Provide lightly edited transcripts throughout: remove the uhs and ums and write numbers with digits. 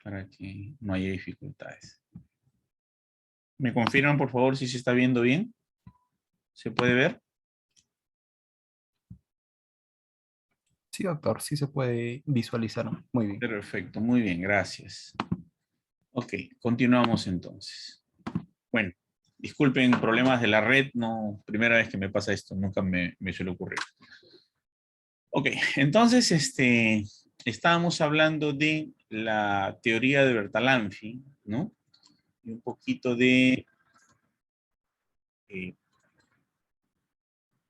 para que no haya dificultades. ¿Me confirman, por favor, si se está viendo bien? ¿Se puede ver? Sí, doctor, sí se puede visualizar muy bien. Perfecto, muy bien, gracias. Ok, continuamos entonces. Bueno, disculpen problemas de la red, no, primera vez que me pasa esto, nunca me suele ocurrir. Ok, entonces, estábamos hablando de la teoría de Bertalanffy, ¿no? Y un poquito de eh,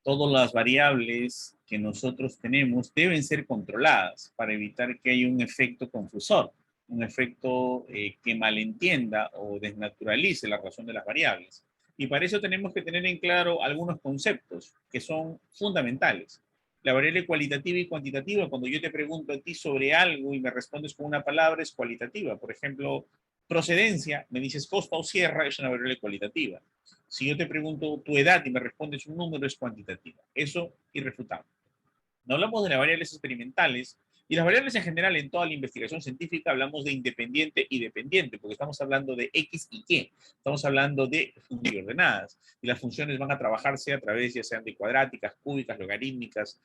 todas las variables que nosotros tenemos deben ser controladas para evitar que haya un efecto confusor, un efecto que malentienda o desnaturalice la razón de las variables. Y para eso tenemos que tener en claro algunos conceptos que son fundamentales. La variable cualitativa y cuantitativa, cuando yo te pregunto a ti sobre algo y me respondes con una palabra, es cualitativa. Por ejemplo, procedencia, me dices costa o sierra, es una variable cualitativa. Si yo te pregunto tu edad y me respondes un número, es cuantitativa. Eso irrefutable. No hablamos de las variables experimentales, y las variables en general en toda la investigación científica hablamos de independiente y dependiente, porque estamos hablando de X y Y. Estamos hablando de funciones ordenadas, y las funciones van a trabajarse a través ya sean de cuadráticas, cúbicas, logarítmicas,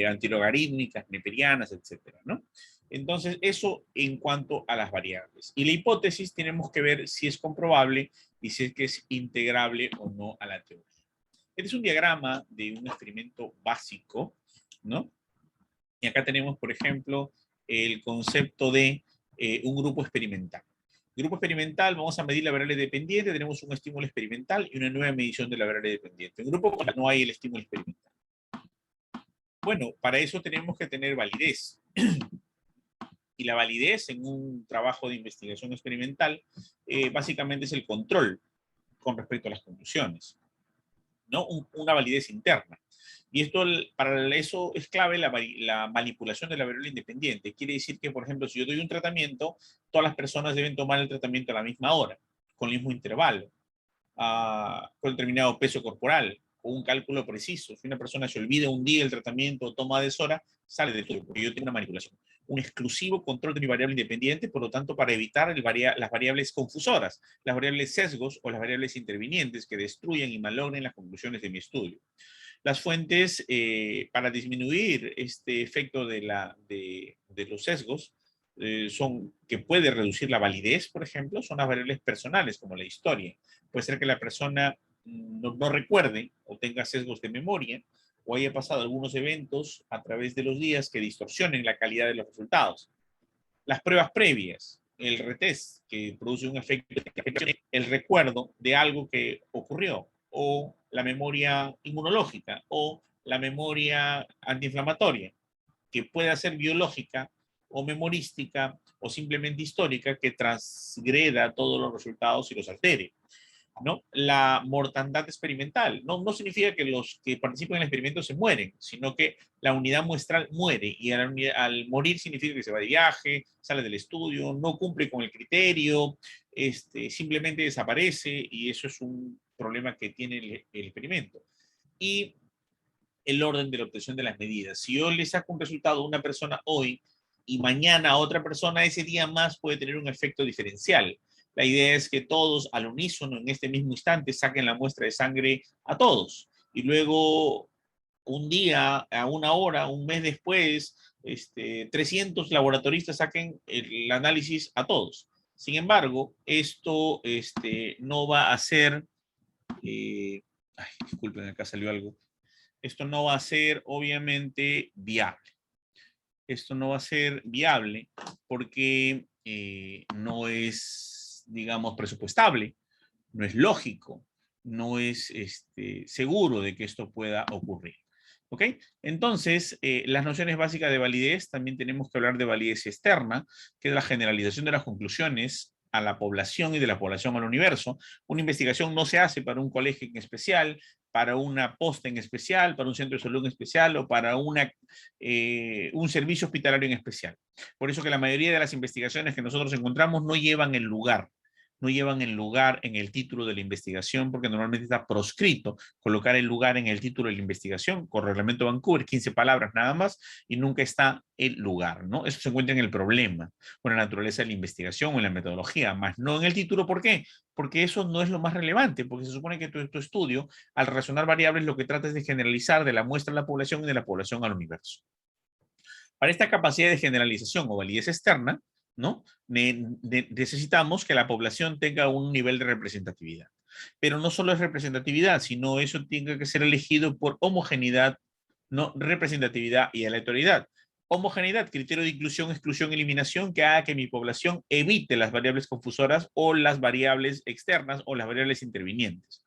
antilogarítmicas, neperianas, etcétera, ¿no? Entonces, eso en cuanto a las variables. Y la hipótesis tenemos que ver si es comprobable y si es que es integrable o no a la teoría. Este es un diagrama de un experimento básico, ¿no? Y acá tenemos, por ejemplo, el concepto de un grupo experimental. Grupo experimental, vamos a medir la variable dependiente, tenemos un estímulo experimental y una nueva medición de la variable dependiente. En grupo no hay el estímulo experimental. Bueno, para eso tenemos que tener validez. Y la validez en un trabajo de investigación experimental básicamente es el control con respecto a las conclusiones, ¿no? Una validez interna. Y esto, para eso es clave la manipulación de la variable independiente. Quiere decir que, por ejemplo, si yo doy un tratamiento, todas las personas deben tomar el tratamiento a la misma hora, con el mismo intervalo, con determinado peso corporal, con un cálculo preciso. Si una persona se olvida un día el tratamiento o toma deshora, sale de todo, porque yo tengo una manipulación. Un exclusivo control de mi variable independiente, por lo tanto, para evitar las variables confusoras, las variables sesgos o las variables intervinientes que destruyen y malogren las conclusiones de mi estudio. Las fuentes para disminuir este efecto de los sesgos son que puede reducir la validez, por ejemplo, son las variables personales, como la historia. Puede ser que la persona no recuerde o tenga sesgos de memoria o haya pasado algunos eventos a través de los días que distorsionen la calidad de los resultados. Las pruebas previas, el retest, que produce un efecto, el recuerdo de algo que ocurrió, o la memoria inmunológica, o la memoria antiinflamatoria, que puede ser biológica o memorística o simplemente histórica, que transgreda todos los resultados y los altere, ¿no? La mortandad experimental no significa que los que participan en el experimento se mueren, sino que la unidad muestral muere, y al morir significa que se va de viaje, sale del estudio, no cumple con el criterio, simplemente desaparece, y eso es un problema que tiene el experimento. Y el orden de la obtención de las medidas. Si yo le saco un resultado a una persona hoy y mañana a otra persona, ese día más puede tener un efecto diferencial. La idea es que todos al unísono en este mismo instante saquen la muestra de sangre a todos, y luego un día, a una hora, un mes después, 300 laboratoristas saquen el análisis a todos. Sin embargo, esto no va a ser, disculpen, acá salió algo, esto no va a ser obviamente viable. Esto no va a ser viable porque no es, digamos, presupuestable, no es lógico, no es seguro de que esto pueda ocurrir. ¿Ok? Entonces, las nociones básicas de validez, también tenemos que hablar de validez externa, que es la generalización de las conclusiones a la población y de la población al universo. Una investigación no se hace para un colegio en especial, para una posta en especial, para un centro de salud en especial o para un servicio hospitalario en especial. Por eso que la mayoría de las investigaciones que nosotros encontramos no llevan el lugar. no llevan el lugar en el título de la investigación, porque normalmente está proscrito colocar el lugar en el título de la investigación, con reglamento Vancouver, 15 palabras nada más, y nunca está el lugar, ¿no? Eso se encuentra en el problema, con la naturaleza de la investigación o en la metodología, más no en el título. ¿Por qué? Porque eso no es lo más relevante, porque se supone que tu estudio, al relacionar variables, lo que trata es de generalizar de la muestra a la población y de la población al universo. Para esta capacidad de generalización o validez externa, ¿no? Necesitamos que la población tenga un nivel de representatividad. Pero no solo es representatividad, sino eso tiene que ser elegido por homogeneidad, no representatividad y aleatoriedad. Homogeneidad, criterio de inclusión, exclusión, eliminación, que haga que mi población evite las variables confusoras o las variables externas o las variables intervinientes.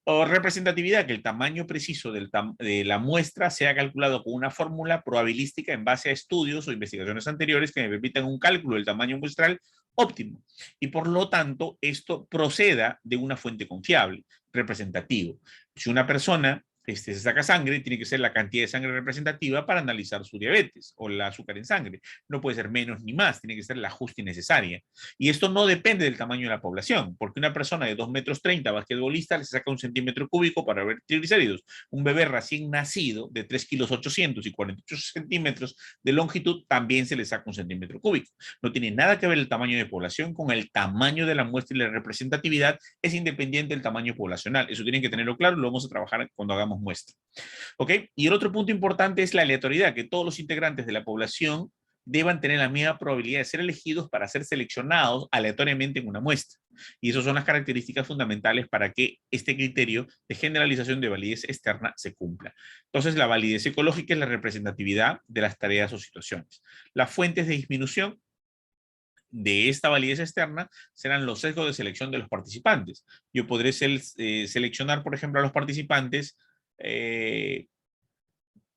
O representatividad, que el tamaño preciso de la muestra sea calculado con una fórmula probabilística en base a estudios o investigaciones anteriores que me permitan un cálculo del tamaño muestral óptimo. Y por lo tanto, esto proceda de una fuente confiable, representativo. Si una persona se saca sangre, tiene que ser la cantidad de sangre representativa para analizar su diabetes o el azúcar en sangre. No puede ser menos ni más, tiene que ser la justa y necesaria. Y esto no depende del tamaño de la población, porque una persona de 2,30 metros, basquetbolista, le saca 1 centímetro cúbico para ver triglicéridos. Un bebé recién nacido de 3,800 kilos y 48 centímetros de longitud también se le saca 1 centímetro cúbico. No tiene nada que ver el tamaño de población con el tamaño de la muestra, y la representatividad es independiente del tamaño poblacional. Eso tienen que tenerlo claro, lo vamos a trabajar cuando hagamos muestra. ¿Ok? Y el otro punto importante es la aleatoriedad, que todos los integrantes de la población deban tener la misma probabilidad de ser elegidos para ser seleccionados aleatoriamente en una muestra. Y esas son las características fundamentales para que este criterio de generalización de validez externa se cumpla. Entonces, la validez ecológica es la representatividad de las tareas o situaciones. Las fuentes de disminución de esta validez externa serán los sesgos de selección de los participantes. Yo podré seleccionar, por ejemplo, a los participantes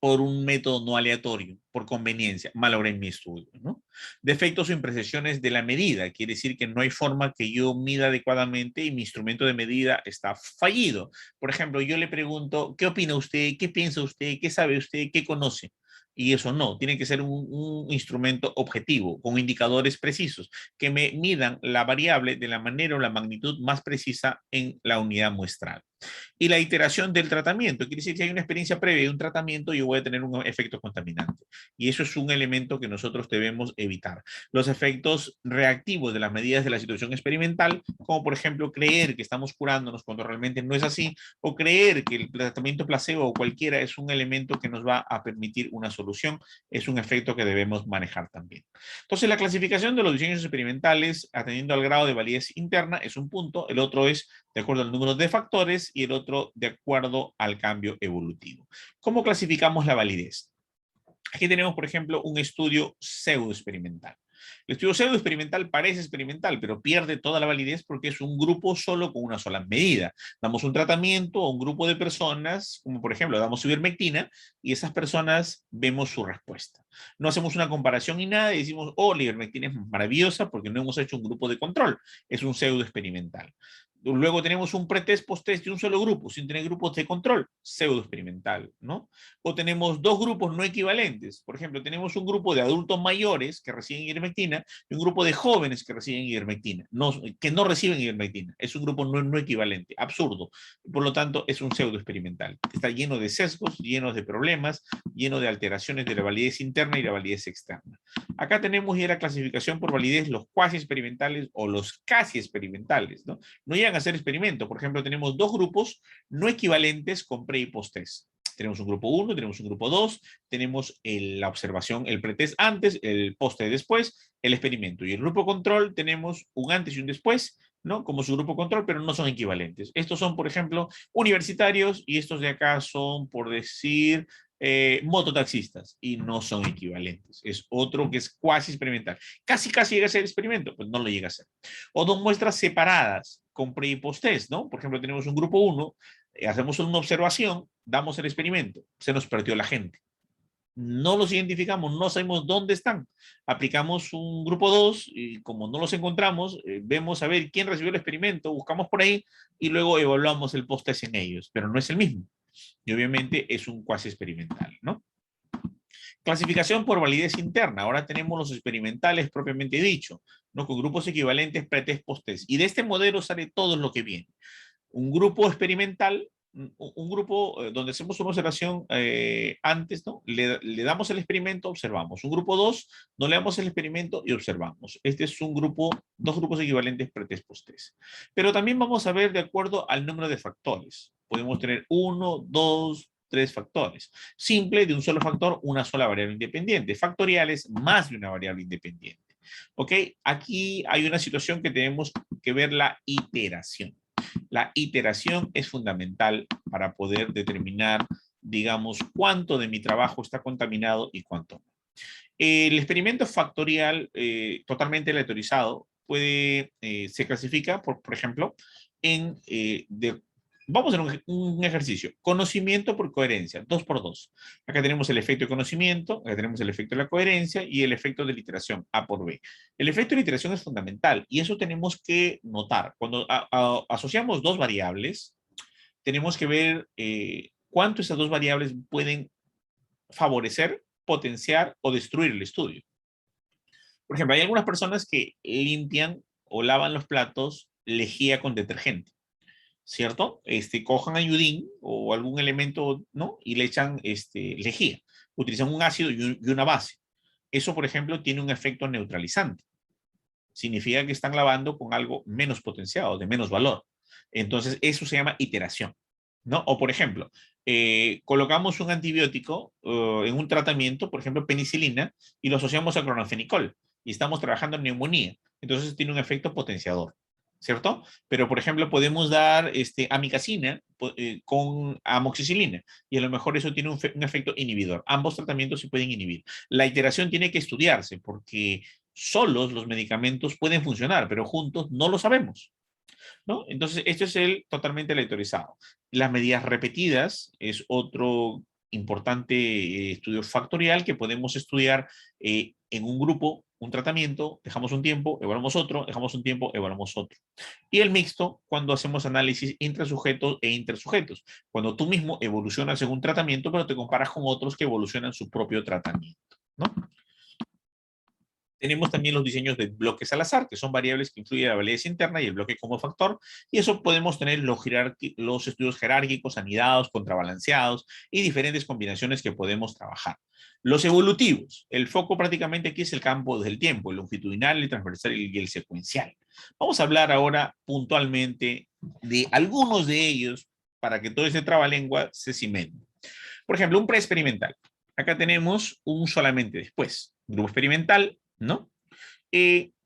por un método no aleatorio, por conveniencia, malogré mi estudio, ¿no? Defectos o imprecisiones de la medida, quiere decir que no hay forma que yo mida adecuadamente y mi instrumento de medida está fallido. Por ejemplo, yo le pregunto, ¿qué opina usted? ¿Qué piensa usted? ¿Qué sabe usted? ¿Qué conoce? Y eso no, tiene que ser un instrumento objetivo, con indicadores precisos, que me midan la variable de la manera o la magnitud más precisa en la unidad muestral. Y la iteración del tratamiento, quiere decir que hay una experiencia previa de un tratamiento, yo voy a tener un efecto contaminante. Y eso es un elemento que nosotros debemos evitar. Los efectos reactivos de las medidas de la situación experimental, como por ejemplo creer que estamos curándonos cuando realmente no es así, o creer que el tratamiento placebo o cualquiera es un elemento que nos va a permitir una solución, es un efecto que debemos manejar también. Entonces, la clasificación de los diseños experimentales, atendiendo al grado de validez interna, es un punto. El otro es de acuerdo al número de factores y el otro de acuerdo al cambio evolutivo. ¿Cómo clasificamos la validez? Aquí tenemos, por ejemplo, un estudio pseudo-experimental. El estudio pseudo-experimental parece experimental, pero pierde toda la validez porque es un grupo solo con una sola medida. Damos un tratamiento a un grupo de personas, como por ejemplo, damos ivermectina, y esas personas vemos su respuesta. No hacemos una comparación ni nada y decimos, oh, la ivermectina es maravillosa porque no hemos hecho un grupo de control. Es un pseudo-experimental. Luego tenemos un pretest, posttest de un solo grupo, sin tener grupos de control, pseudo experimental, ¿no? O tenemos dos grupos no equivalentes. Por ejemplo, tenemos un grupo de adultos mayores que reciben ivermectina y un grupo de jóvenes que reciben ivermectina, que no reciben ivermectina. Es un grupo no equivalente, absurdo. Por lo tanto, es un pseudo experimental. Está lleno de sesgos, lleno de problemas, lleno de alteraciones de la validez interna y la validez externa. Acá tenemos ya la clasificación por validez, los cuasi experimentales o los casi experimentales, ¿no? No llegan a hacer experimento. Por ejemplo, tenemos dos grupos no equivalentes con pre y post-test. Tenemos un grupo 1, tenemos un grupo 2, tenemos la observación, el pretest antes, el post-test después, el experimento. Y el grupo control tenemos un antes y un después, ¿no? Como su grupo control, pero no son equivalentes. Estos son, por ejemplo, universitarios y estos de acá son, por decir, mototaxistas y no son equivalentes. Es otro que es cuasi experimental. Casi llega a ser experimento, pues no lo llega a ser. O dos muestras separadas con pre y post-test, ¿no? Por ejemplo, tenemos un grupo 1, hacemos una observación, damos el experimento, se nos perdió la gente. No los identificamos, no sabemos dónde están. Aplicamos un grupo 2 y como no los encontramos, vemos a ver quién recibió el experimento, buscamos por ahí y luego evaluamos el post-test en ellos, pero no es el mismo. Y obviamente es un cuasi experimental, ¿no? Clasificación por validez interna. Ahora tenemos los experimentales propiamente dicho, ¿no? Con grupos equivalentes, pretest, post-test. Y de este modelo sale todo lo que viene. Un grupo experimental, un grupo donde hacemos una observación antes, ¿no? Le damos el experimento, observamos. Un grupo 2, no le damos el experimento y observamos. Este es un grupo, dos grupos equivalentes pretest, post-test. Pero también vamos a ver de acuerdo al número de factores. Podemos tener 1, 2, 3 factores. Simple, de un solo factor, una sola variable independiente. Factoriales, más de una variable independiente. ¿Ok? Aquí hay una situación que tenemos que ver la iteración. La iteración es fundamental para poder determinar, digamos, cuánto de mi trabajo está contaminado y cuánto no. El experimento factorial totalmente aleatorizado se clasifica, por ejemplo, vamos a hacer un ejercicio. Conocimiento por coherencia, 2 por 2. Acá tenemos el efecto de conocimiento, acá tenemos el efecto de la coherencia y el efecto de la iteración, A por B. El efecto de la iteración es fundamental y eso tenemos que notar. Cuando asociamos dos variables, tenemos que ver cuánto esas dos variables pueden favorecer, potenciar o destruir el estudio. Por ejemplo, hay algunas personas que limpian o lavan los platos lejía con detergente, ¿cierto? Cojan ayudín o algún elemento, ¿no? Y le echan lejía. Utilizan un ácido y una base. Eso, por ejemplo, tiene un efecto neutralizante. Significa que están lavando con algo menos potenciado, de menos valor. Entonces, eso se llama iteración, ¿no? O, por ejemplo, colocamos un antibiótico en un tratamiento, por ejemplo, penicilina, y lo asociamos a clorfenicol, y estamos trabajando en neumonía. Entonces, tiene un efecto potenciador, ¿cierto? Pero, por ejemplo, podemos dar amicacina con amoxicilina, y a lo mejor eso tiene un efecto inhibidor. Ambos tratamientos se pueden inhibir. La iteración tiene que estudiarse, porque solos los medicamentos pueden funcionar, pero juntos no lo sabemos, ¿no? Entonces, esto es el totalmente aleatorizado. Las medidas repetidas es otro importante estudio factorial que podemos estudiar en un grupo, un tratamiento, dejamos un tiempo, evaluamos otro, dejamos un tiempo, evaluamos otro. Y el mixto, cuando hacemos análisis intrasujetos e intersujetos, cuando tú mismo evolucionas en un tratamiento, pero te comparas con otros que evolucionan su propio tratamiento, ¿no? Tenemos también los diseños de bloques al azar, que son variables que influyen la validez interna y el bloque como factor, y eso podemos tener los estudios jerárquicos, anidados, contrabalanceados y diferentes combinaciones que podemos trabajar. Los evolutivos, el foco prácticamente aquí es el campo del tiempo, el longitudinal, el transversal y el secuencial. Vamos a hablar ahora puntualmente de algunos de ellos para que todo ese trabalengua se cimente. Por ejemplo, un preexperimental. Acá tenemos un solamente después. Grupo experimental, ¿no?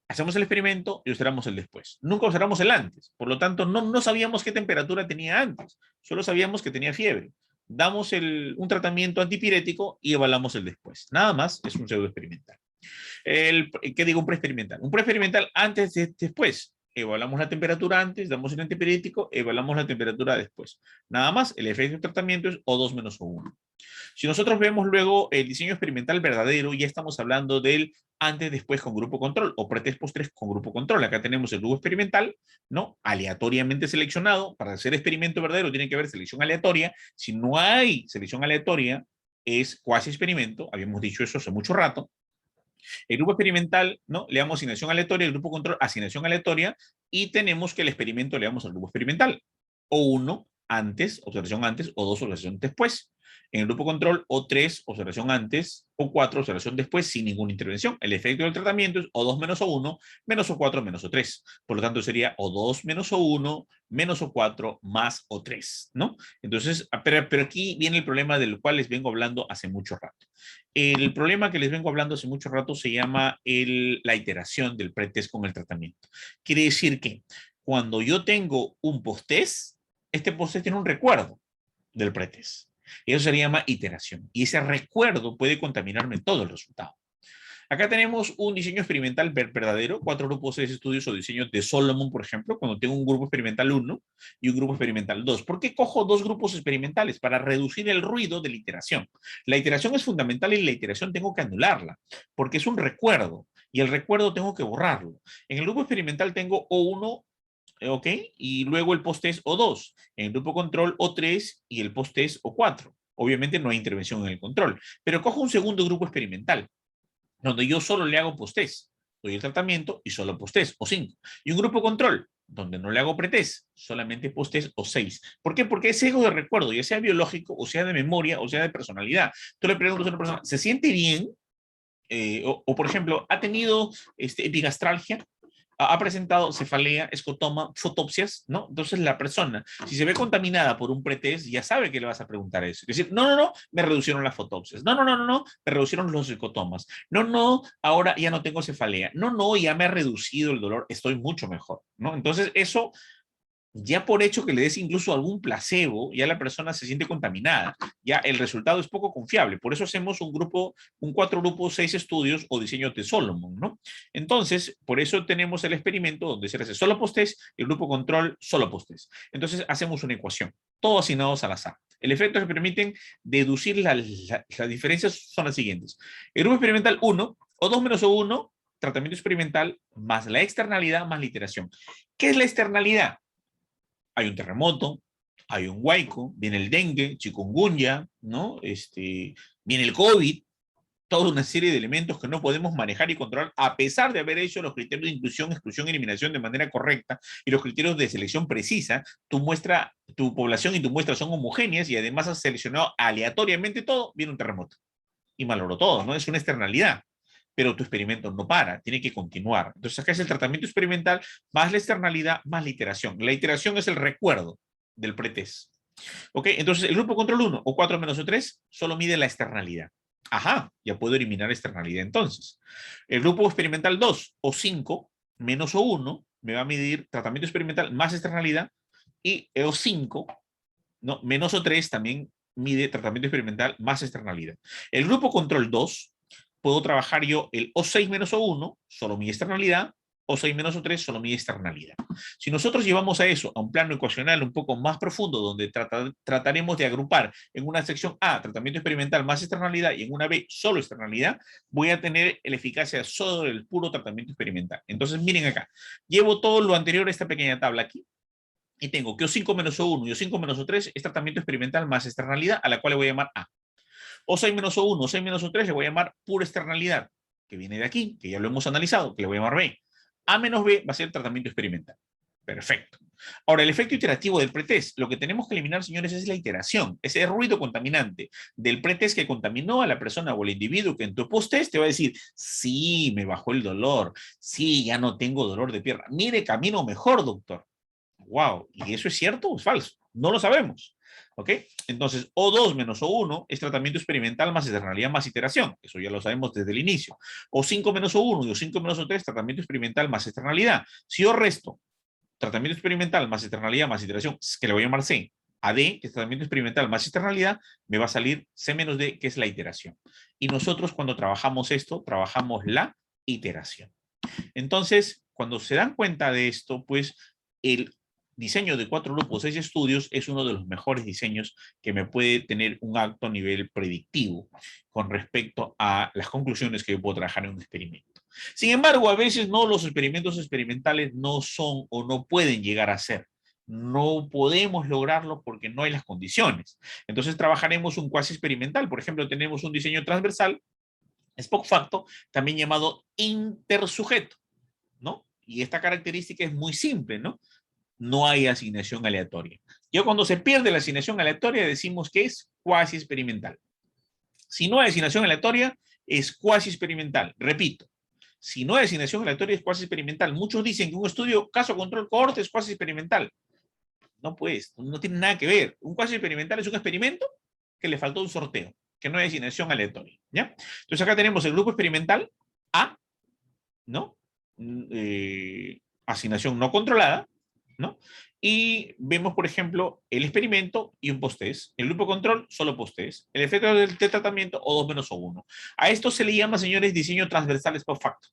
Hacemos el experimento y observamos el después. Nunca observamos el antes. Por lo tanto, no sabíamos qué temperatura tenía antes. Solo sabíamos que tenía fiebre. Damos un tratamiento antipirético y evaluamos el después. Nada más, es un pseudo experimental. ¿Qué digo? Un preexperimental. Un preexperimental antes y después. Evaluamos la temperatura antes, damos el antipirético, evaluamos la temperatura después. Nada más, el efecto del tratamiento es O2 menos O1. Si nosotros vemos luego el diseño experimental verdadero, ya estamos hablando del antes, después con grupo control o pretest post-3 con grupo control. Acá tenemos el grupo experimental, ¿no? Aleatoriamente seleccionado. Para hacer experimento verdadero tiene que haber selección aleatoria. Si no hay selección aleatoria, es cuasi experimento. Habíamos dicho eso hace mucho rato. El grupo experimental, ¿no? Le damos asignación aleatoria, el grupo control, asignación aleatoria, y tenemos que el experimento le damos al grupo experimental. O 1 antes, observación antes, o 2 observación después. En el grupo control, o 3 observación antes, o 4 observación después, sin ninguna intervención. El efecto del tratamiento es O2 menos O1, menos O4 menos O3. Por lo tanto, sería O2 menos O1, menos O4 más O3, ¿no? Entonces, pero aquí viene el problema del cual les vengo hablando hace mucho rato. El problema que les vengo hablando hace mucho rato se llama la iteración del pretest con el tratamiento. Quiere decir que cuando yo tengo un posttest, este posttest tiene un recuerdo del pretest. Eso se llama iteración. Y ese recuerdo puede contaminarme todo el resultado. Acá tenemos un diseño experimental verdadero, 4 grupos de estudios o diseños de Solomon, por ejemplo, cuando tengo un grupo experimental 1 y un grupo experimental 2. ¿Por qué cojo dos grupos experimentales? Para reducir el ruido de la iteración. La iteración es fundamental y la iteración tengo que anularla, porque es un recuerdo, y el recuerdo tengo que borrarlo. En el grupo experimental tengo O1, ¿ok? Y luego el post-test O2. En el grupo control O3 y el post-test O4. Obviamente no hay intervención en el control, pero cojo un segundo grupo experimental, donde yo solo le hago post-test, doy el tratamiento y solo post-test, o 5. Y un grupo control, donde no le hago pretest, solamente post-test, o 6. ¿Por qué? Porque es sesgo de recuerdo, ya sea biológico, o sea de memoria, o sea de personalidad. Tú le preguntas a una persona, ¿se siente bien? Por ejemplo, ¿ha tenido epigastralgia? ¿Ha presentado cefalea, escotoma, fotopsias? ¿No? Entonces la persona, si se ve contaminada por un pretest, ya sabe que le vas a preguntar eso. Es decir, no, no, no, me reducieron las fotopsias. No, no, no, no, no, me reducieron los escotomas. No, no, ahora ya no tengo cefalea. No, no, ya me ha reducido el dolor, estoy mucho mejor, ¿no? Entonces eso ya por hecho que le des incluso algún placebo, ya la persona se siente contaminada, ya el resultado es poco confiable. Por eso hacemos un grupo, un 4 grupos, 6 estudios o diseño de Solomon, ¿no? Entonces, por eso tenemos el experimento donde se hace solo post-test, el grupo control solo post-test. Entonces, hacemos una ecuación, todos asignados al azar. El efecto que permiten deducir las diferencias son las siguientes. El grupo experimental 1, o 2 menos o 1, tratamiento experimental, más la externalidad, más la iteración. ¿Qué es la externalidad? Hay un terremoto, hay un huaico, viene el dengue, chikungunya, ¿no? Viene el COVID, toda una serie de elementos que no podemos manejar y controlar a pesar de haber hecho los criterios de inclusión, exclusión y eliminación de manera correcta y los criterios de selección precisa. Tu población y tu muestra son homogéneas y además has seleccionado aleatoriamente todo, viene un terremoto y malogró todo, ¿no? Es una externalidad, pero tu experimento no para, tiene que continuar. Entonces acá es el tratamiento experimental más la externalidad más la iteración. La iteración es el recuerdo del pretest. ¿Ok? Entonces el grupo control 1 o 4 menos o 3 solo mide la externalidad. Ajá, ya puedo eliminar externalidad entonces. El grupo experimental 2 o 5 menos o 1 me va a medir tratamiento experimental más externalidad y o 5, ¿no? Menos o 3 también mide tratamiento experimental más externalidad. El grupo control 2 puedo trabajar yo el O6 menos O1, solo mi externalidad, O6 menos O3, solo mi externalidad. Si nosotros llevamos a eso a un plano ecuacional un poco más profundo, donde trataremos de agrupar en una sección A, tratamiento experimental más externalidad, y en una B, solo externalidad, voy a tener la eficacia solo del puro tratamiento experimental. Entonces, miren acá, llevo todo lo anterior a esta pequeña tabla aquí, y tengo que O5 menos O1 y O5 menos O3 es tratamiento experimental más externalidad, a la cual le voy a llamar A. O6 menos O1, O6 menos O3 le voy a llamar pura externalidad, que viene de aquí, que ya lo hemos analizado, que le voy a llamar B. A menos B va a ser tratamiento experimental. Perfecto. Ahora, el efecto iterativo del pretest. Lo que tenemos que eliminar, señores, es la iteración, ese ruido contaminante del pretest que contaminó a la persona o al individuo que en tu post-test te va a decir, sí, me bajó el dolor, sí, ya no tengo dolor de pierna, mire, camino mejor, doctor. Wow, ¿y eso es cierto o es falso? No lo sabemos. ¿Ok? Entonces, O2 menos O1 es tratamiento experimental más externalidad más iteración. Eso ya lo sabemos desde el inicio. O5 menos O1 y O5 menos O3, tratamiento experimental más externalidad. Si yo resto tratamiento experimental más externalidad más iteración, que le voy a llamar C, a D, que es tratamiento experimental más externalidad, me va a salir C menos D, que es la iteración. Y nosotros cuando trabajamos esto, trabajamos la iteración. Entonces, cuando se dan cuenta de esto, pues el diseño de 4 grupos, 6 estudios, es uno de los mejores diseños que me puede tener un alto nivel predictivo con respecto a las conclusiones que yo puedo trabajar en un experimento. Sin embargo, a veces no, los experimentos experimentales no son o no pueden llegar a ser. No podemos lograrlo porque no hay las condiciones. Entonces trabajaremos un cuasi experimental. Por ejemplo, tenemos un diseño transversal, Spock facto, también llamado intersujeto, ¿no? Y esta característica es muy simple, ¿no? No hay asignación aleatoria. Ya cuando se pierde la asignación aleatoria decimos que es cuasi experimental. Si no hay asignación aleatoria, es cuasi experimental. Repito, si no hay asignación aleatoria, es cuasi experimental. Muchos dicen que un estudio caso control cohorte es cuasi experimental. No, pues, no tiene nada que ver. Un cuasi experimental es un experimento que le faltó un sorteo, que no hay asignación aleatoria, ¿ya? Entonces acá tenemos el grupo experimental A, ¿no? Asignación no controlada, ¿no? Y vemos, por ejemplo, el experimento y un post-test. El grupo control, solo post-test. El efecto del tratamiento, O2 menos O1. A esto se le llama, señores, diseño transversal post facto,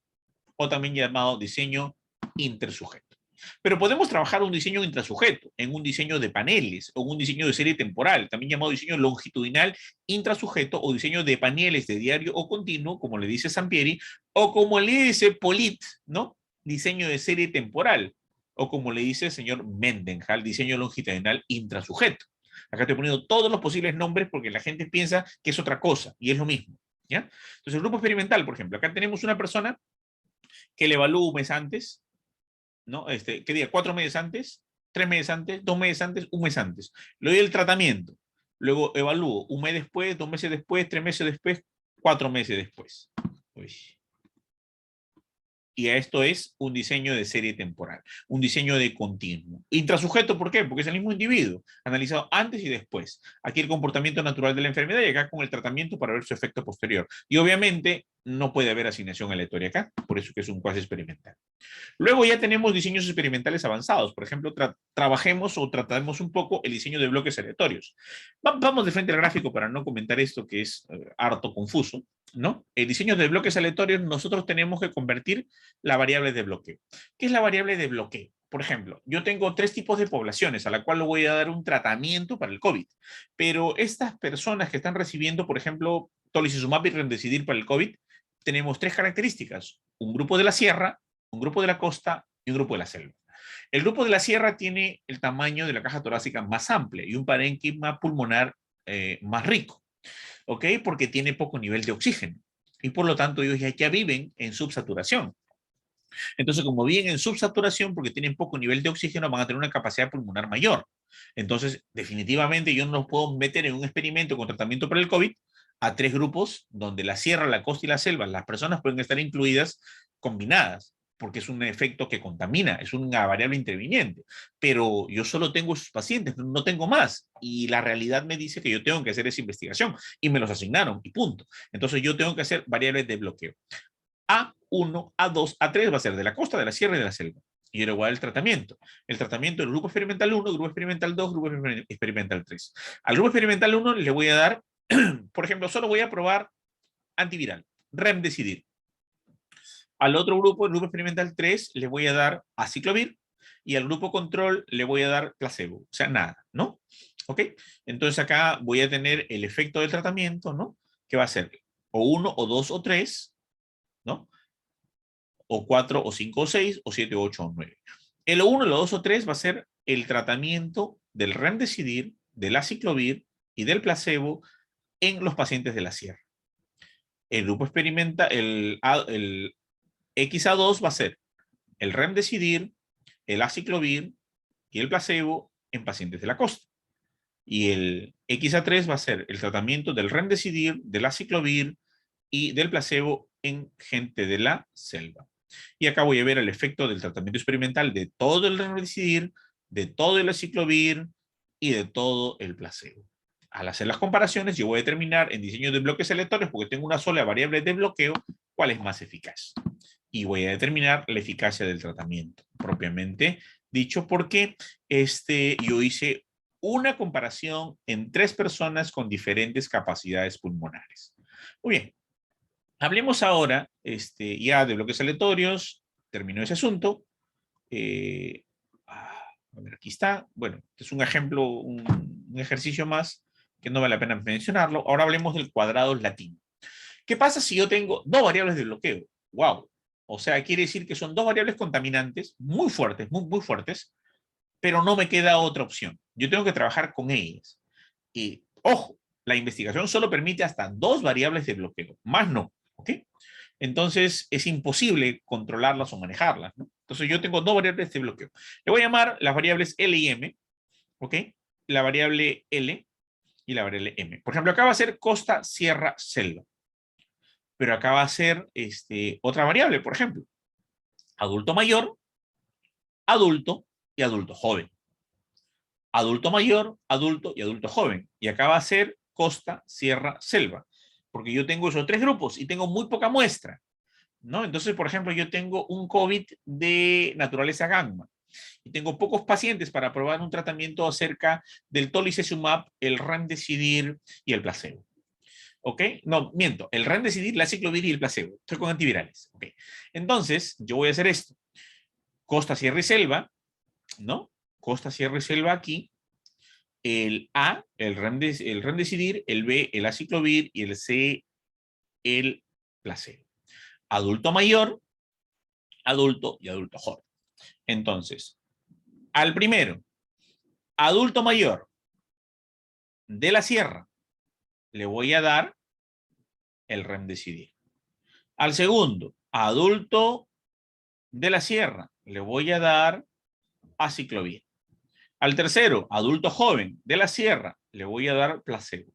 o también llamado diseño intersujeto. Pero podemos trabajar un diseño intrasujeto, en un diseño de paneles, o un diseño de serie temporal, también llamado diseño longitudinal intrasujeto, o diseño de paneles de diario o continuo, como le dice Sampieri, o como le dice Polit, ¿no? Diseño de serie temporal, o como le dice el señor Mendenhall, diseño longitudinal intrasujeto. Acá estoy poniendo todos los posibles nombres porque la gente piensa que es otra cosa y es lo mismo, ¿ya? Entonces, el grupo experimental, por ejemplo, acá tenemos una persona que le evalúo un mes antes, ¿no? ¿Qué día? 4 meses antes, 3 meses antes, 2 meses antes, un mes antes. Le doy el tratamiento. Luego evalúo un mes después, 2 meses después, 3 meses después, 4 meses después. Uy. Y a esto es un diseño de serie temporal, un diseño de continuo. Intrasujeto, ¿por qué? Porque es el mismo individuo, analizado antes y después. Aquí el comportamiento natural de la enfermedad y acá con el tratamiento para ver su efecto posterior. Y obviamente no puede haber asignación aleatoria acá, por eso que es un cuasi experimental. Luego ya tenemos diseños experimentales avanzados. Por ejemplo, trabajemos o tratamos un poco el diseño de bloques aleatorios. Vamos de frente al gráfico para no comentar esto que es harto confuso, ¿no? El diseño de bloques aleatorios, nosotros tenemos que convertir la variable de bloqueo. ¿Qué es la variable de bloqueo? Por ejemplo, yo tengo 3 tipos de poblaciones a la cual le voy a dar un tratamiento para el COVID, pero estas personas que están recibiendo, por ejemplo, tocilizumab y remdesivir para el COVID, tenemos 3 características. Un grupo de la sierra, un grupo de la costa y un grupo de la selva. El grupo de la sierra tiene el tamaño de la caja torácica más amplia y un parénquima pulmonar más rico, ¿ok? Porque tiene poco nivel de oxígeno y por lo tanto ellos ya viven en subsaturación. Entonces, como viven en subsaturación porque tienen poco nivel de oxígeno, van a tener una capacidad pulmonar mayor. Entonces, definitivamente yo no los puedo meter en un experimento con tratamiento para el COVID a 3 grupos donde la sierra, la costa y la selva, las personas pueden estar incluidas combinadas, porque es un efecto que contamina, es una variable interviniente. Pero yo solo tengo esos pacientes, no tengo más. Y la realidad me dice que yo tengo que hacer esa investigación y me los asignaron y punto. Entonces yo tengo que hacer variables de bloqueo. A1, A2, A3 va a ser de la costa, de la sierra y de la selva. Y yo le voy a dar el tratamiento. El tratamiento del grupo experimental 1, grupo experimental 2, grupo experimental 3. Al grupo experimental 1 le voy a dar, por ejemplo, solo voy a probar antiviral, remdesivir. Al otro grupo, el grupo experimental 3, le voy a dar aciclovir y al grupo control le voy a dar placebo. O sea, nada, ¿no? ¿Ok? Entonces acá voy a tener el efecto del tratamiento, ¿no? Que va a ser o 1, o 2, o 3, ¿no? O 4, o 5, o 6, o 7, 8, o 9. El 1, el 2 o 3 va a ser el tratamiento del remdesivir, del aciclovir y del placebo en los pacientes de la sierra. El grupo experimenta, el XA2 va a ser el remdesivir, el aciclovir y el placebo en pacientes de la costa. Y el XA3 va a ser el tratamiento del remdesivir, del aciclovir y del placebo en gente de la selva. Y acá voy a ver el efecto del tratamiento experimental de todo el remdesivir, de todo el aciclovir y de todo el placebo. Al hacer las comparaciones, yo voy a determinar en diseño de bloques aleatorios, porque tengo una sola variable de bloqueo, cuál es más eficaz. Y voy a determinar la eficacia del tratamiento, propiamente dicho, porque yo hice una comparación en 3 personas con diferentes capacidades pulmonares. Muy bien, hablemos ahora ya de bloques aleatorios. Terminó ese asunto. A ver, aquí está. Bueno, es un ejemplo, un ejercicio más que no vale la pena mencionarlo. Ahora hablemos del cuadrado latino. ¿Qué pasa si yo tengo 2 variables de bloqueo? ¡Wow! O sea, quiere decir que son 2 variables contaminantes muy fuertes, muy fuertes, pero no me queda otra opción. Yo tengo que trabajar con ellas. Y, ojo, la investigación solo permite hasta 2 variables de bloqueo, más no, ¿ok? Entonces, es imposible controlarlas o manejarlas, ¿no? Entonces, yo tengo 2 variables de bloqueo. Le voy a llamar las variables L y M, ¿ok? La variable L y la variable M. Por ejemplo, acá va a ser costa, sierra, selva. Pero acá va a ser otra variable, por ejemplo, adulto mayor, adulto y adulto joven. Adulto mayor, adulto y adulto joven. Y acá va a ser costa, sierra, selva. Porque yo tengo esos 3 grupos y tengo muy poca muestra, ¿no? Entonces, por ejemplo, yo tengo un COVID de naturaleza gamma y tengo pocos pacientes para probar un tratamiento acerca del tocilizumab, el remdesivir y el placebo. ¿Ok? No, miento. El remdesivir, la aciclovir y el placebo. Estoy con antivirales. ¿Ok? Entonces, yo voy a hacer esto. Costa, sierra y selva, ¿no? Costa, sierra y selva aquí. El A, el remdesivir, el B, el aciclovir y el C, el placebo. Adulto mayor, adulto y adulto joven. Entonces, al primero, adulto mayor, de la sierra, le voy a dar el remdesivir. Al segundo, adulto de la sierra, le voy a dar aciclovir. Al tercero, adulto joven de la sierra, le voy a dar placebo.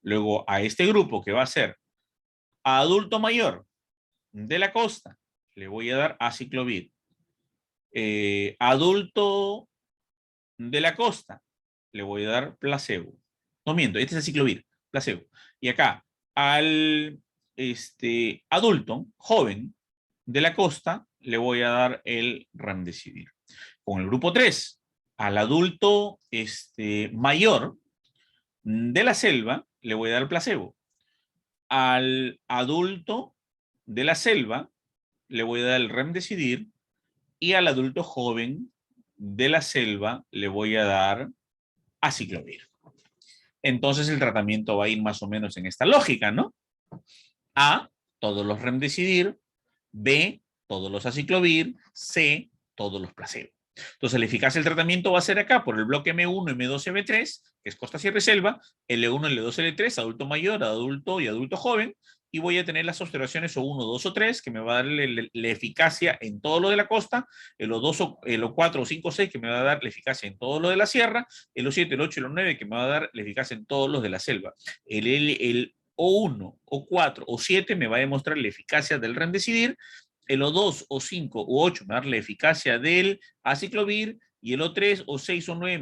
Luego a este grupo que va a ser adulto mayor de la costa, le voy a dar aciclovir. Adulto de la costa, le voy a dar placebo. No miento, este es aciclovir, placebo. Y acá, al adulto joven de la costa, le voy a dar el remdesivir. Con el grupo 3, al adulto mayor de la selva, le voy a dar placebo. Al adulto de la selva, le voy a dar el remdesivir. Y al adulto joven de la selva, le voy a dar aciclovir. Entonces el tratamiento va a ir más o menos en esta lógica, ¿no? A, todos los remdesivir. B, todos los aciclovir. C, todos los placebo. Entonces la eficacia del tratamiento va a ser acá por el bloque M1, M2, M3, que es costa, sierra y selva, L1, L2, L3, adulto mayor, adulto y adulto joven, y voy a tener las observaciones O1, 2 o 3, que me va a dar la eficacia en todo lo de la costa, el O2, el O4, O5, O6, que me va a dar la eficacia en todo lo de la sierra, el O7, el 8 y el O9, que me va a dar la eficacia en todos los de la selva. El O1, O4, O7 me va a demostrar la eficacia del remdesivir, el O2, O5 o 8 me va a dar la eficacia del aciclovir y el O3, O6 o 9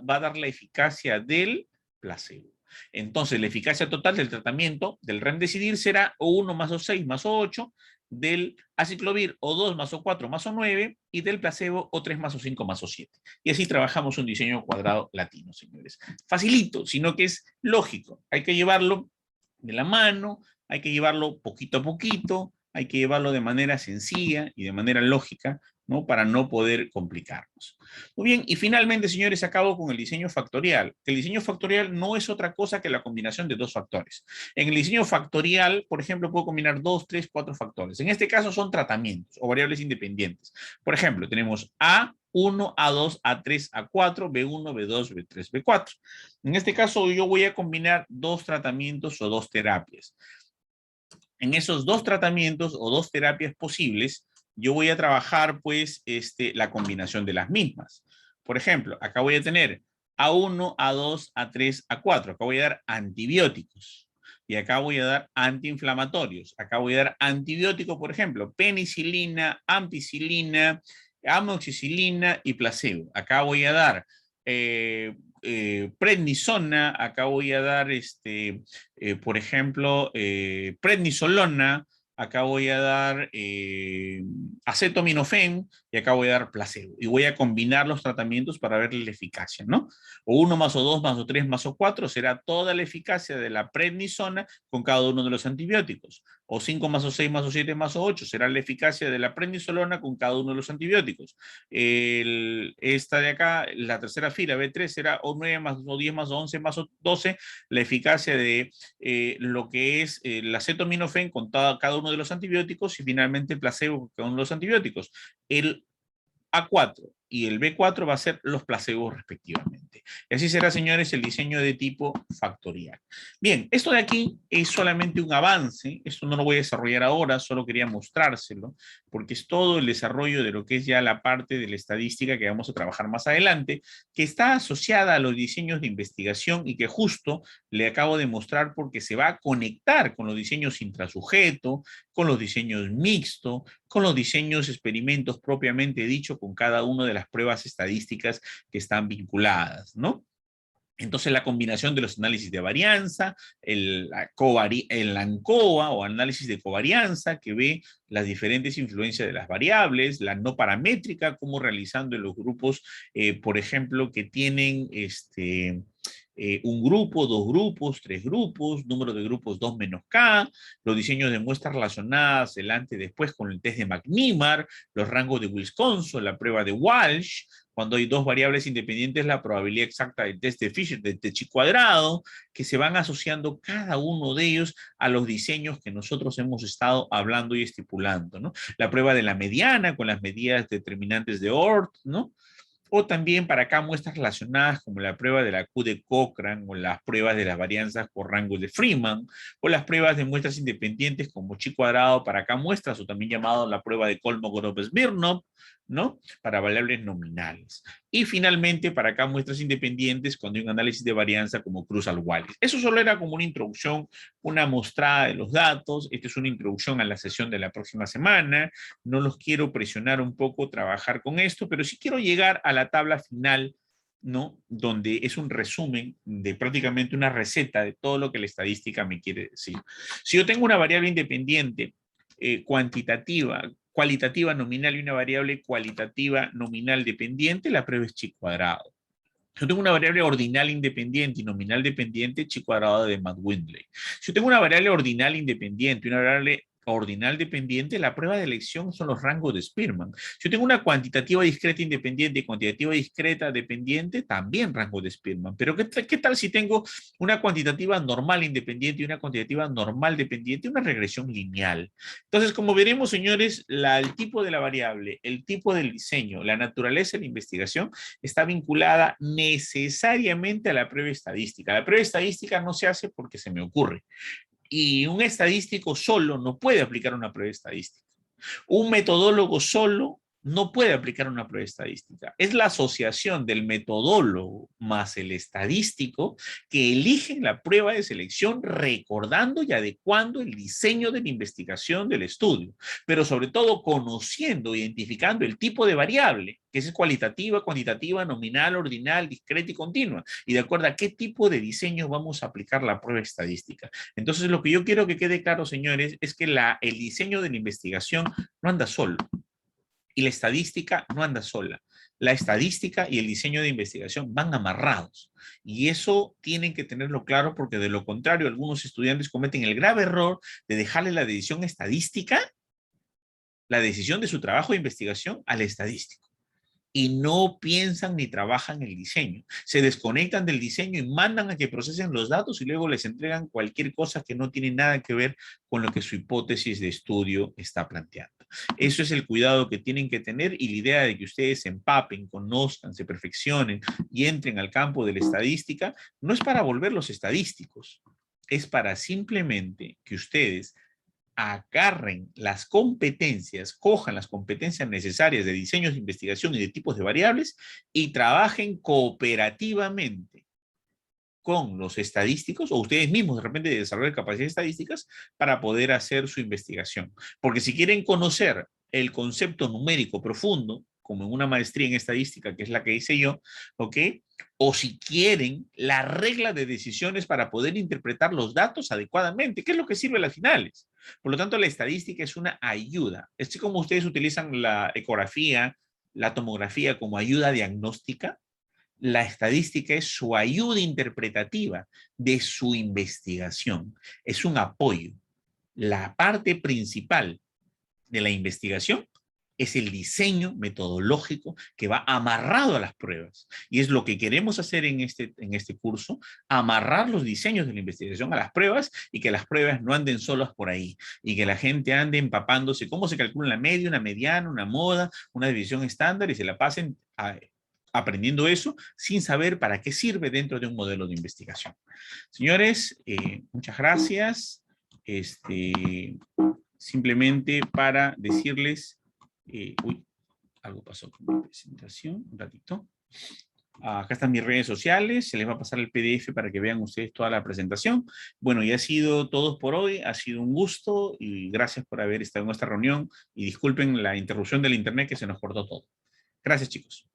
va a dar la eficacia del placebo. Entonces, la eficacia total del tratamiento del remdesivir será O1 más O6 más O8, del aciclovir O2 más O4 más O9 y del placebo O3 más O5 más O7. Y así trabajamos un diseño cuadrado latino, señores. Facilito, sino que es lógico. Hay que llevarlo de la mano, hay que llevarlo poquito a poquito, hay que llevarlo de manera sencilla y de manera lógica, ¿no? Para no poder complicarnos. Muy bien, y finalmente, señores, acabo con el diseño factorial. El diseño factorial no es otra cosa que la combinación de dos factores. En el diseño factorial, por ejemplo, puedo combinar 2, 3, 4 factores. En este caso son tratamientos o variables independientes. Por ejemplo, tenemos A1, A2, A3, A4, B1, B2, B3, B4. En este caso, yo voy a combinar dos tratamientos o dos terapias. En esos dos tratamientos o dos terapias posibles, yo voy a trabajar pues la combinación de las mismas. Por ejemplo, acá voy a tener A1, A2, A3, A4. Acá voy a dar antibióticos. Y acá voy a dar antiinflamatorios. Acá voy a dar antibióticos, por ejemplo, penicilina, ampicilina, amoxicilina y placebo. Acá voy a dar prednisona, acá voy a dar, por ejemplo, prednisolona, acá voy a dar acetaminofén y acá voy a dar placebo. Y voy a combinar los tratamientos para ver la eficacia, ¿no? O 1 más O2 más O3 más O4 será toda la eficacia de la prednisona con cada uno de los antibióticos. O 5 más O6 más O7 más O8 será la eficacia de la prednisolona con cada uno de los antibióticos. Esta de acá, la tercera fila, B3, será O9 más O10 más O11 más O12, la eficacia de lo que es el acetaminofén con cada uno de los antibióticos y finalmente el placebo con cada uno de los antibióticos. El A4 y el B4 va a ser los placebos respectivamente. Y así será, señores, el diseño de tipo factorial. Bien, esto de aquí es solamente un avance, esto no lo voy a desarrollar ahora, solo quería mostrárselo, porque es todo el desarrollo de lo que es ya la parte de la estadística que vamos a trabajar más adelante, que está asociada a los diseños de investigación y que justo le acabo de mostrar porque se va a conectar con los diseños intrasujeto, con los diseños mixtos, con los diseños experimentos propiamente dicho, con cada una de las pruebas estadísticas que están vinculadas, ¿no? Entonces, la combinación de los análisis de varianza, el ANCOA o análisis de covarianza, que ve las diferentes influencias de las variables, la no paramétrica, cómo realizando en los grupos, por ejemplo, que tienen un grupo, dos grupos, tres grupos, número de grupos 2 menos K, los diseños de muestras relacionadas, el antes y después con el test de McNemar, los rangos de Wilson, la prueba de Walsh, cuando hay dos variables independientes, la probabilidad exacta del test de Fisher, del test chi cuadrado, que se van asociando cada uno de ellos a los diseños que nosotros hemos estado hablando y estipulando, ¿no? La prueba de la mediana con las medidas determinantes de Oort, ¿no? o también para acá muestras relacionadas como la prueba de la Q de Cochrane o las pruebas de las varianzas por rangos de Freeman o las pruebas de muestras independientes como chi cuadrado para acá muestras o también llamado la prueba de Kolmogorov-Smirnov, ¿no? Para variables nominales. Y finalmente, para acá muestras independientes cuando hay un análisis de varianza como Krusal-Wallis. Eso solo era como una introducción, una mostrada de los datos. Esta es una introducción a la sesión de la próxima semana. No los quiero presionar un poco trabajar con esto, pero sí quiero llegar a la tabla final, ¿no? Donde es un resumen de prácticamente una receta de todo lo que la estadística me quiere decir. Si yo tengo una variable independiente cualitativa nominal y una variable cualitativa nominal dependiente, la prueba es chi cuadrado. Yo tengo una variable ordinal independiente y nominal dependiente, chi cuadrado de Matt-Windley. Si yo tengo una variable ordinal independiente y una variable ordinal dependiente, la prueba de elección son los rangos de Spearman. Si yo tengo una cuantitativa discreta independiente y cuantitativa discreta dependiente, también rango de Spearman. Pero ¿qué tal si tengo una cuantitativa normal independiente y una cuantitativa normal dependiente? Una regresión lineal. Entonces, como veremos, señores, el tipo de la variable, el tipo del diseño, la naturaleza de la investigación está vinculada necesariamente a la prueba estadística. La prueba estadística no se hace porque se me ocurre. Y un estadístico solo no puede aplicar una prueba estadística. Un metodólogo solo no puede aplicar una prueba estadística. Es la asociación del metodólogo más el estadístico que eligen la prueba de selección recordando y adecuando el diseño de la investigación del estudio, pero sobre todo conociendo, identificando el tipo de variable, que es cualitativa, cuantitativa, nominal, ordinal, discreta y continua, y de acuerdo a qué tipo de diseño vamos a aplicar la prueba estadística. Entonces, lo que yo quiero que quede claro, señores, es que el diseño de la investigación no anda solo. Y la estadística no anda sola. La estadística y el diseño de investigación van amarrados. Y eso tienen que tenerlo claro porque de lo contrario algunos estudiantes cometen el grave error de dejarle la decisión estadística, la decisión de su trabajo de investigación al estadístico. Y no piensan ni trabajan el diseño. Se desconectan del diseño y mandan a que procesen los datos y luego les entregan cualquier cosa que no tiene nada que ver con lo que su hipótesis de estudio está planteando. Eso es el cuidado que tienen que tener y la idea de que ustedes se empapen, conozcan, se perfeccionen y entren al campo de la estadística no es para volverlos estadísticos, es para simplemente que ustedes agarren las competencias, cojan las competencias necesarias de diseños de investigación y de tipos de variables y trabajen cooperativamente con los estadísticos o ustedes mismos de repente desarrollar capacidades estadísticas para poder hacer su investigación. Porque si quieren conocer el concepto numérico profundo, como en una maestría en estadística, que es la que hice yo, ¿ok? O si quieren la regla de decisiones para poder interpretar los datos adecuadamente, ¿qué es lo que sirve a las finales? Por lo tanto, la estadística es una ayuda. Es como ustedes utilizan la ecografía, la tomografía como ayuda diagnóstica, la estadística es su ayuda interpretativa de su investigación. Es un apoyo. La parte principal de la investigación es el diseño metodológico que va amarrado a las pruebas. Y es lo que queremos hacer en este curso, amarrar los diseños de la investigación a las pruebas y que las pruebas no anden solas por ahí y que la gente ande empapándose cómo se calcula la media, una mediana, una moda, una división estándar y se la pasen aprendiendo eso sin saber para qué sirve dentro de un modelo de investigación. Señores, muchas gracias. Simplemente para decirles, algo pasó con mi presentación, un ratito. Acá están mis redes sociales, se les va a pasar el PDF para que vean ustedes toda la presentación. Bueno, y ha sido todo por hoy, ha sido un gusto y gracias por haber estado en esta reunión y disculpen la interrupción del internet que se nos cortó todo. Gracias, chicos.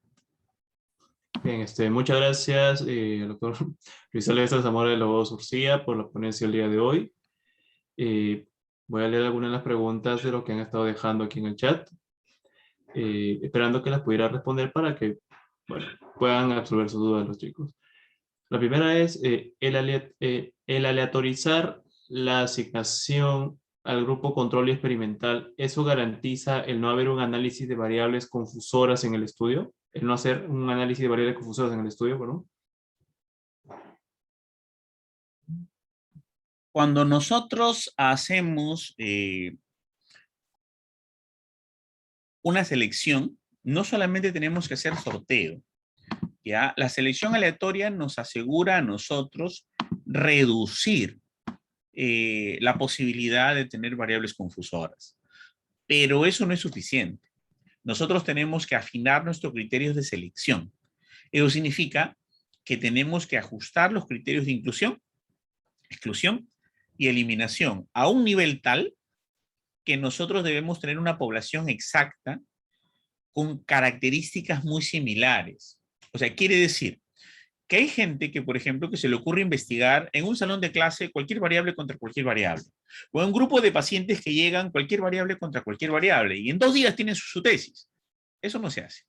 Bien, muchas gracias, doctor Luis Alessandro Zamora de Lobos Urcía, por la ponencia el día de hoy. Voy a leer algunas de las preguntas de lo que han estado dejando aquí en el chat, esperando que las pudiera responder para que puedan absorber sus dudas los chicos. La primera es el aleatorizar la asignación al grupo control y experimental. ¿Eso garantiza el no haber un análisis de variables confusoras en el estudio? El no hacer un análisis de variables confusoras en el estudio, ¿no? Cuando nosotros hacemos una selección, no solamente tenemos que hacer sorteo, ¿ya? La selección aleatoria nos asegura a nosotros reducir la posibilidad de tener variables confusoras. Pero eso no es suficiente. Nosotros tenemos que afinar nuestros criterios de selección. Eso significa que tenemos que ajustar los criterios de inclusión, exclusión y eliminación a un nivel tal que nosotros debemos tener una población exacta con características muy similares. O sea, quiere decir que hay gente que, por ejemplo, que se le ocurre investigar en un salón de clase cualquier variable contra cualquier variable. O en un grupo de pacientes que llegan cualquier variable contra cualquier variable. Y en 2 días tienen su tesis. Eso no se hace.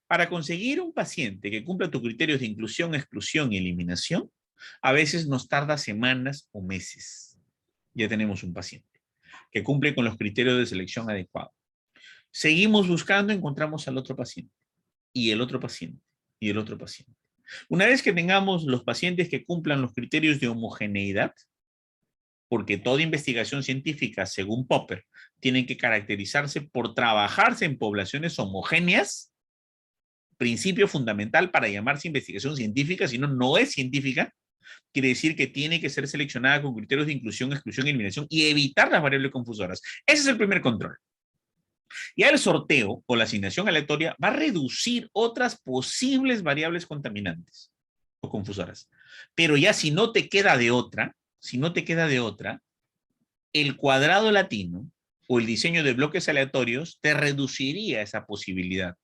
Para conseguir un paciente que cumpla tus criterios de inclusión, exclusión y eliminación, a veces nos tarda semanas o meses. Ya tenemos un paciente que cumple con los criterios de selección adecuados. Seguimos buscando, encontramos al otro paciente, y el otro paciente, y el otro paciente. Una vez que tengamos los pacientes que cumplan los criterios de homogeneidad, porque toda investigación científica, según Popper, tiene que caracterizarse por trabajarse en poblaciones homogéneas, principio fundamental para llamarse investigación científica, si no, no es científica, quiere decir que tiene que ser seleccionada con criterios de inclusión, exclusión y eliminación y evitar las variables confusoras. Ese es el primer control. Ya el sorteo o la asignación aleatoria va a reducir otras posibles variables contaminantes o confusoras. Pero ya si no te queda de otra, el cuadrado latino o el diseño de bloques aleatorios te reduciría esa posibilidad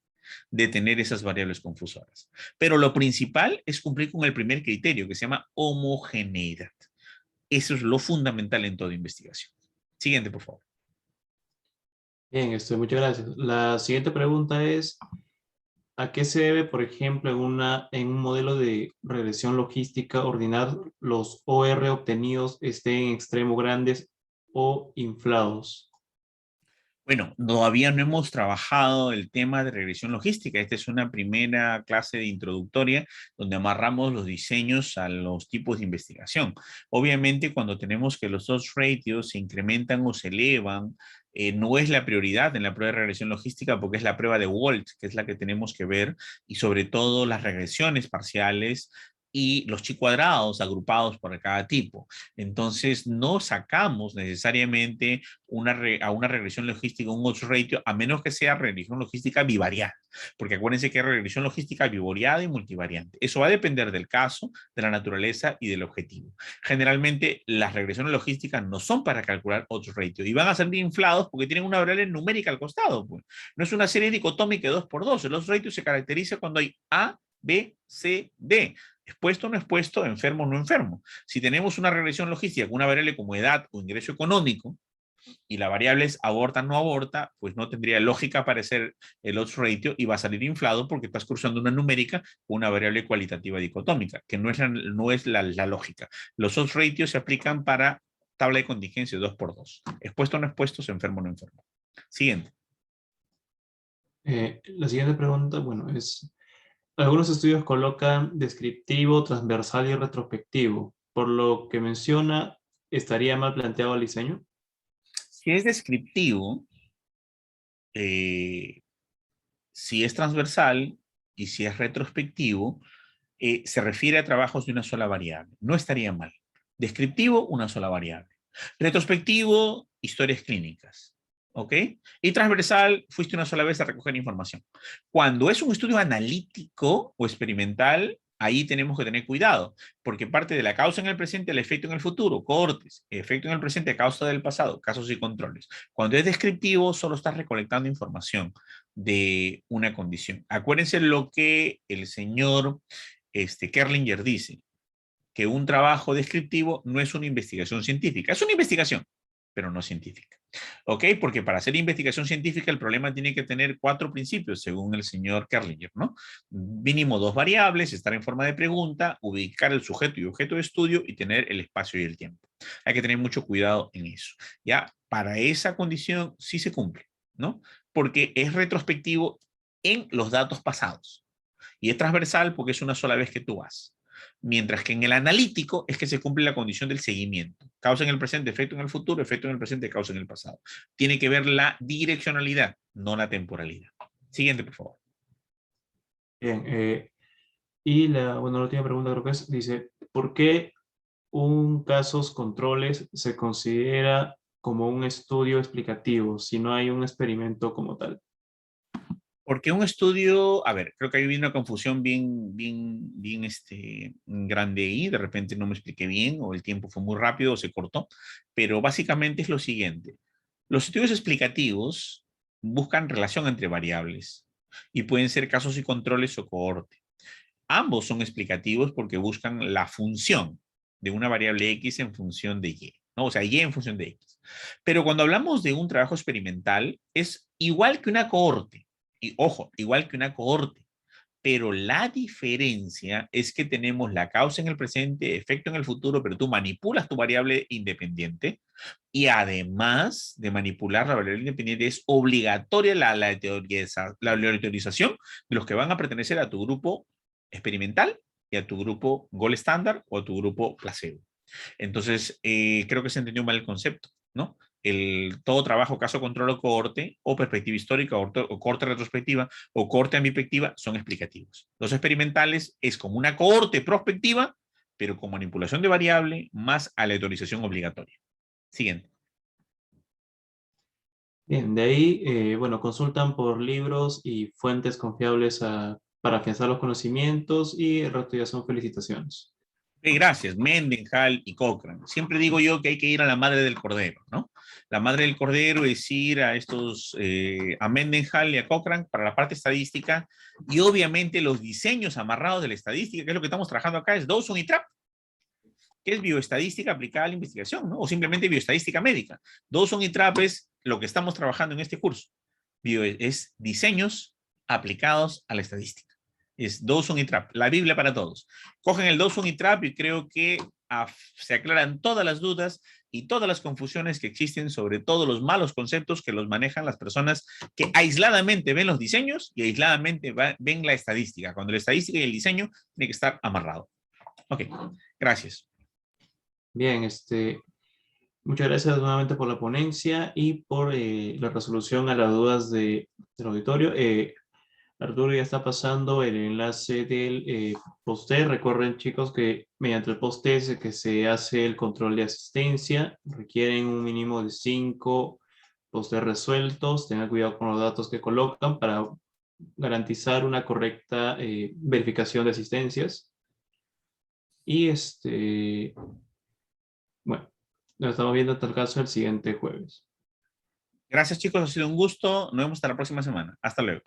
de tener esas variables confusoras. Pero lo principal es cumplir con el primer criterio que se llama homogeneidad. Eso es lo fundamental en toda investigación. Siguiente, por favor. Bien, muchas gracias. La siguiente pregunta es, ¿a qué se debe, por ejemplo, en un modelo de regresión logística ordinar los OR obtenidos estén en extremo grandes o inflados? Bueno, todavía no hemos trabajado el tema de regresión logística. Esta es una primera clase de introductoria donde amarramos los diseños a los tipos de investigación. Obviamente, cuando tenemos que los odds ratios se incrementan o se elevan, no es la prioridad en la prueba de regresión logística porque es la prueba de Walt, que es la que tenemos que ver, y sobre todo las regresiones parciales y los chi-cuadrados agrupados por cada tipo. Entonces, no sacamos necesariamente a una regresión logística, un odds ratio, a menos que sea regresión logística bivariada, porque acuérdense que hay regresión logística bivariada y multivariante. Eso va a depender del caso, de la naturaleza y del objetivo. Generalmente, las regresiones logísticas no son para calcular odds ratio y van a ser inflados porque tienen una variable numérica al costado. Pues. No es una serie dicotómica de 2 por 2. El odds ratio se caracteriza cuando hay A, B, C, D. Expuesto o no expuesto, enfermo o no enfermo. Si tenemos una regresión logística con una variable como edad o ingreso económico, y la variable es aborta o no aborta, pues no tendría lógica aparecer el odds ratio y va a salir inflado porque estás cruzando una numérica con una variable cualitativa dicotómica, que no es la lógica. Los odds ratios se aplican para tabla de contingencia 2 por 2. Expuesto o no expuesto, enfermo o no enfermo. Siguiente. La siguiente pregunta, bueno, es, algunos estudios colocan descriptivo, transversal y retrospectivo. Por lo que menciona, ¿estaría mal planteado el diseño? Si es descriptivo, si es transversal y si es retrospectivo, se refiere a trabajos de una sola variable. No estaría mal. Descriptivo, una sola variable. Retrospectivo, historias clínicas. ¿Ok? Y transversal, fuiste una sola vez a recoger información. Cuando es un estudio analítico o experimental, ahí tenemos que tener cuidado, porque parte de la causa en el presente, el efecto en el futuro, cohortes, efecto en el presente, causa del pasado, casos y controles. Cuando es descriptivo, solo estás recolectando información de una condición. Acuérdense lo que el señor Kerlinger dice, que un trabajo descriptivo no es una investigación científica, es una investigación, pero no científica. ¿Ok? Porque para hacer investigación científica el problema tiene que tener 4 principios, según el señor Kerlinger, ¿no? Mínimo 2 variables, estar en forma de pregunta, ubicar el sujeto y objeto de estudio y tener el espacio y el tiempo. Hay que tener mucho cuidado en eso. Ya, para esa condición sí se cumple, ¿no? Porque es retrospectivo en los datos pasados. Y es transversal porque es una sola vez que tú vas. Mientras que en el analítico es que se cumple la condición del seguimiento. Causa en el presente, efecto en el futuro, efecto en el presente, causa en el pasado. Tiene que ver la direccionalidad, no la temporalidad. Siguiente, por favor. Bien, Y la última pregunta creo que es, dice, ¿por qué un casos controles se considera como un estudio explicativo si no hay un experimento como tal? Porque un estudio, a ver, creo que hay una confusión bien grande ahí, de repente no me expliqué bien, o el tiempo fue muy rápido, o se cortó, pero básicamente es lo siguiente. Los estudios explicativos buscan relación entre variables y pueden ser casos y controles o cohorte. Ambos son explicativos porque buscan la función de una variable X en función de Y, ¿no? O sea, Y en función de X. Pero cuando hablamos de un trabajo experimental, es igual que una cohorte. Y ojo, igual que una cohorte. Pero la diferencia es que tenemos la causa en el presente, efecto en el futuro, pero tú manipulas tu variable independiente y además de manipular la variable independiente es obligatoria la aleatorización de los que van a pertenecer a tu grupo experimental y a tu grupo gold estándar o a tu grupo placebo. Entonces, creo que se entendió mal el concepto, ¿no? Todo trabajo, caso, control o cohorte, o perspectiva histórica, o cohorte retrospectiva, o cohorte ambipectiva, son explicativos. Los experimentales es como una cohorte prospectiva, pero con manipulación de variable más aleatorización obligatoria. Siguiente. Bien, de ahí, bueno, consultan por libros y fuentes confiables para afianzar los conocimientos y reactivación, felicitaciones. Gracias, Mendenhall y Cochrane. Siempre digo yo que hay que ir a la madre del cordero, ¿no? La madre del cordero es ir a a Mendenhall y a Cochrane para la parte estadística y obviamente los diseños amarrados de la estadística, que es lo que estamos trabajando acá, es Dawson y Trapp, que es bioestadística aplicada a la investigación, ¿no? O simplemente bioestadística médica. Dawson y Trapp es lo que estamos trabajando en este curso. Es diseños aplicados a la estadística. Es Dawson y Trapp, la Biblia para todos. Cogen el Dawson y Trapp y creo que se aclaran todas las dudas y todas las confusiones que existen sobre todos los malos conceptos que los manejan las personas que aisladamente ven los diseños y aisladamente ven la estadística, cuando la estadística y el diseño tienen que estar amarrados. Ok, gracias. Bien, muchas gracias nuevamente por la ponencia y por la resolución a las dudas del auditorio. Arturo ya está pasando el enlace del post-test. Recuerden, chicos, que mediante el post-test que se hace el control de asistencia. Requieren un mínimo de 5 post-test resueltos. Tengan cuidado con los datos que colocan para garantizar una correcta verificación de asistencias. Y bueno, nos estamos viendo en tal caso el siguiente jueves. Gracias, chicos. Ha sido un gusto. Nos vemos hasta la próxima semana. Hasta luego.